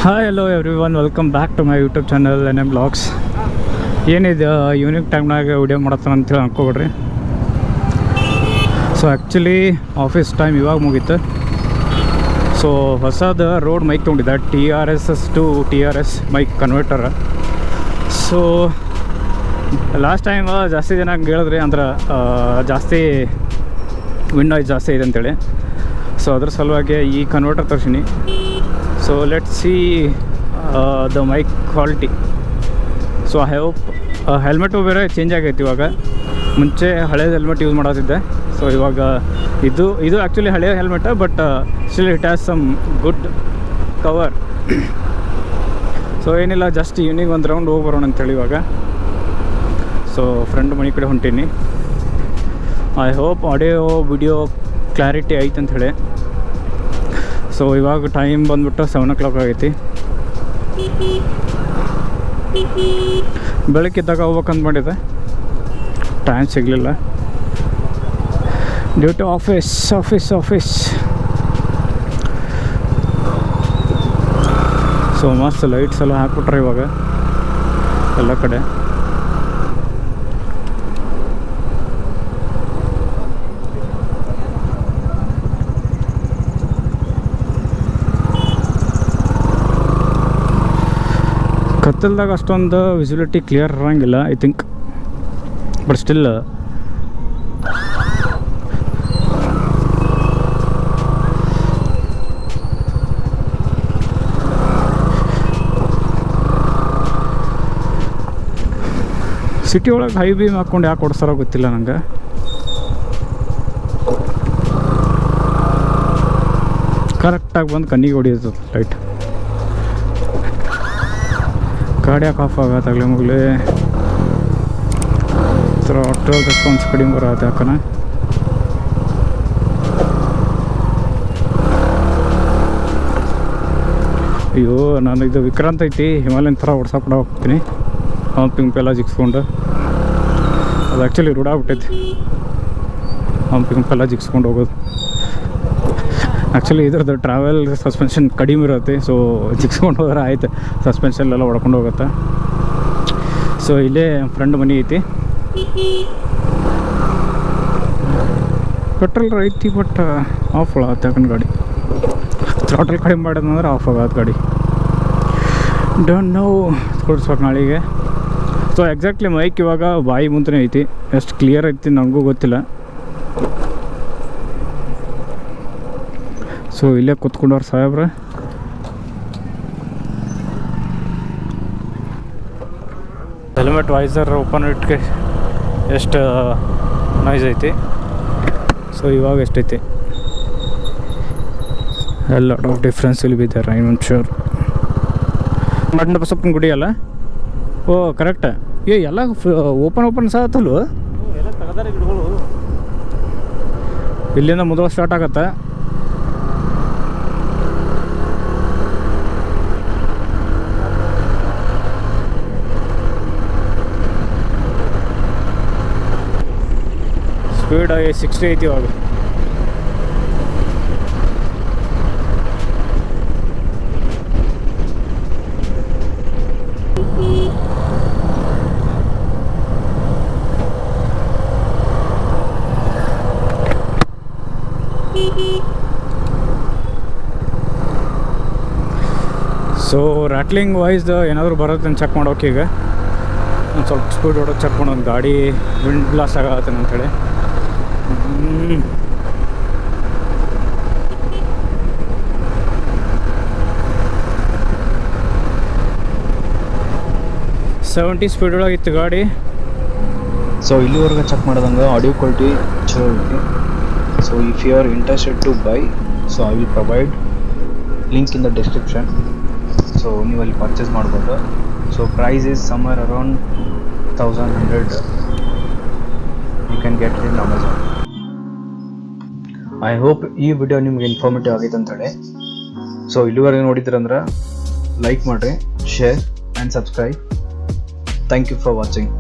Hi hello everyone, welcome back to my YouTube channel NM Vlogs. ಏನಿದೆ evening ಟೈಮ್ನಾಗ video ಮಾಡತ್ತಾನ ಅಂತೇಳಿ ಅನ್ಕೋಬಿಡ್ರಿ. ಸೊ ಆ್ಯಕ್ಚುಲಿ ಆಫೀಸ್ ಟೈಮ್ ಇವಾಗ ಮುಗೀತು. ಸೊ ಹೊಸದು ರೋಡ್ ಮೈಕ್ ತೊಗೊಂಡಿದ್ದೆ, TRS to TRS mic converter. So last time ಜಾಸ್ತಿ ಜನ ಹಂಗೆ ಹೇಳಿದ್ರಿ, ಅಂದ್ರೆ ಜಾಸ್ತಿ ವಿಂಡ್ ನಾಯ್ಸ್ ಜಾಸ್ತಿ ಇದೆ ಅಂತೇಳಿ. ಸೊ ಅದ್ರ ಸಲುವಾಗಿ ಈ ಕನ್ವರ್ಟರ್ ತರ್ಸೀನಿ. So let's see the mic quality. So I hope helmet ಬೇರೆ ಚೇಂಜ್ ಆಗೈತೆ ಇವಾಗ. ಮುಂಚೆ ಹಳೇದು ಹೆಲ್ಮೆಟ್ ಯೂಸ್ ಮಾಡೋದಿದ್ದೆ. ಸೊ ಇವಾಗ ಇದು ಆ್ಯಕ್ಚುಲಿ ಹಳೆಯ helmet, but still it has some good cover. So ಏನಿಲ್ಲ, ಜಸ್ಟ್ ಈವ್ನಿಂಗ್ ಒಂದು ರೌಂಡ್ ಹೋಗಿ ಬರೋಣ ಅಂತೇಳಿ ಇವಾಗ. ಸೊ ಫ್ರೆಂಡ್ ಮನೆ ಕಡೆ ಹೊಂಟೀನಿ. I hope audio video clarity ಐತೆ ಅಂಥೇಳಿ. ಸೊ ಇವಾಗ ಟೈಮ್ ಬಂದುಬಿಟ್ಟು 7 o'clock ಆಗೈತಿ. ಬೆಳಗ್ಗಿದ್ದಾಗ ಹೋಗ್ಬೇಕಂತ ಮಾಡಿದೆ, ಟೈಮ್ ಸಿಗಲಿಲ್ಲ ಡ್ಯೂ ಟು ಆಫೀಸ್. ಸೊ ಮಸ್ತ್ ಲೈಟ್ಸ್ ಎಲ್ಲ ಹಾಕ್ಬಿಟ್ರೆ ಇವಾಗ ಎಲ್ಲ ಕಡೆ. ಕತ್ತಲ್ದಾಗ ಅಷ್ಟೊಂದು ವಿಸಿಬಿಲಿಟಿ ಕ್ಲಿಯರ್ ಇರೋಂಗಿಲ್ಲ I think, but still city ಒಳಗೆ ಹೈ ಬೀಮ್ ಹಾಕ್ಕೊಂಡು ಯಾಕೆ ಓಡಿಸ್ತಾರೋ ಗೊತ್ತಿಲ್ಲ ನಂಗೆ. ಕರೆಕ್ಟಾಗಿ ಬಂದು ಕಣ್ಣಿಗೆ ಹೊಡಿಯೋದು ಲೈಟ್. ಗಾಡಿ ಯಾಕೆ ಆಫ್ ಆಗತ್ತಾಗಲೇ ಮುಗಲಿ. ಥ್ರಾಟಲ್ ರೆಸ್ಪಾನ್ಸ್ ಕಡಿಮೆ ಬರತ್ತೆ ಯಾಕನ. ಅಯ್ಯೋ, ನಾನು ಇದು ವಿಕ್ರಾಂತ್ ಐತಿ, ಹಿಮಾಲಯನ್ ಥರ ಓಡ್ಸಾಕೊಂಡು ಹೋಗ್ತೀನಿ. ಹಂಪಿಂಗ್ ಎಲ್ಲ ಜಿಕ್ಸ್ಕೊಂಡು, ಅದು ಆ್ಯಕ್ಚುಲಿ ರೂಢ ಆಗ್ಬಿಟ್ಟೈತಿ ಹಂಪಿಂಗ್ ಎಲ್ಲ ಜಿಕ್ಸ್ಕೊಂಡು ಹೋಗೋದು. ಆ್ಯಕ್ಚುಲಿ ಇದ್ರದ್ದು ಟ್ರಾವೆಲ್ ಸಸ್ಪೆನ್ಷನ್ ಕಡಿಮೆ ಇರುತ್ತೆ. ಸೊ ಜಿಕ್ಸ್ಕೊಂಡು ಹೋದ್ರೆ ಆಯ್ತು, ಸಸ್ಪೆನ್ಷನ್ಲೆಲ್ಲ ಹೊಡ್ಕೊಂಡು ಹೋಗುತ್ತೆ. ಸೊ ಇಲ್ಲೇ ಫ್ರೆಂಡ್ ಮನೆ ಐತಿ. ಪೆಟ್ರೋಲ್ ಐತಿ, ಬಟ್ ಆಫ್ ಆಗತ್ತೆ ಯಾಕಂದ್ರೆ ಗಾಡಿ ಥ್ರಾಟಲ್ ಕಡಿಮೆ ಮಾಡೋದಂದ್ರೆ ಆಫ್ ಆಗತ್ತೆ ಗಾಡಿ. ಡೋಂಟ್ ನೋ, ಕೊಡ್ಸ್ಬೇಕು ನಾಳೆಗೆ. ಸೊ ಎಕ್ಸಾಕ್ಟ್ಲಿ ಮೈಕ್ ಇವಾಗ ಬಾಯಿ ಮುಂದೆ ಐತಿ, ಎಷ್ಟು ಕ್ಲಿಯರ್ ಐತಿ ನನಗೂ ಗೊತ್ತಿಲ್ಲ. ಸೊ ಇಲ್ಲೇ ಕೂತ್ಕೊಂಡವ್ರು ಸಾಹೇಬ್ರೆ. ಹೆಲ್ಮೆಟ್ ವೈಸರ್ ಓಪನ್ ಇಟ್ಗೆ ಎಷ್ಟು ನಾಯ್ಸ್ ಐತಿ. ಸೊ ಇವಾಗ ಎಷ್ಟೈತಿ, ಎಲ್ಲ ಆಫ್ ಡಿಫ್ರೆನ್ಸ್ ಇಲ್ಲಿ ಬಿದ್ದಾರೆ. ಐ ಆಮ್ ಶ್ಯೂರ್ ಮಡ್ನ ಬಸಪ್ಪನ ಗುಡಿ ಅಲ್ಲ? ಓ ಕರೆಕ್ಟ್. ಎಲ್ಲ ಓಪನ್ ಸಾತಲ್ವ? ಇಲ್ಲಿಂದ ಮೊದಲು ಸ್ಟಾರ್ಟ್ ಆಗತ್ತೆ. ಸ್ಪೀಡ್ 60 ಐತಿ ಇವಾಗ. ಸೊ ರ್ಯಾಟ್ಲಿಂಗ್ ವೈಸ್ ಏನಾದರೂ ಬರುತ್ತೆ ಅಂತ ಚೆಕ್ ಮಾಡೋಕೆ ಈಗ ಒಂದು ಸ್ವಲ್ಪ ಸ್ಪೀಡ್ ಹೊಡೋದು ಚೆಕ್ ಮಾಡೋದು. ಗಾಡಿ ವಿಂಡ್ ಬ್ಲಾಸ್ಟ್ ಆಗತ್ತೆ ಅಂಥೇಳಿ. $70 ಸ್ಪೀಡ್ ಒಳಗಿತ್ತು ಗಾಡಿ. ಸೊ ಇಲ್ಲಿವರೆಗೆ ಚೆಕ್ ಮಾಡಿದಂಗೆ ಆಡಿಯೋ ಕ್ವಾಲಿಟಿ ಚಲೋ ಐತಿ. So if you are interested to buy, so I will provide link in the description. So ನೀವು ಅಲ್ಲಿ ಪರ್ಚೇಸ್ ಮಾಡ್ಬೋದು. So price is somewhere around 1100. You can get in Amazon. I hope ಈ video ನಿಮ್ಗೆ informative ಆಗೈತೆ ಅಂತೇಳಿ. So ಇಲ್ಲಿವರೆಗೆ ನೋಡಿದ್ರಂದ್ರೆ like ಮಾಡಿರಿ, share and subscribe. Thank you for watching.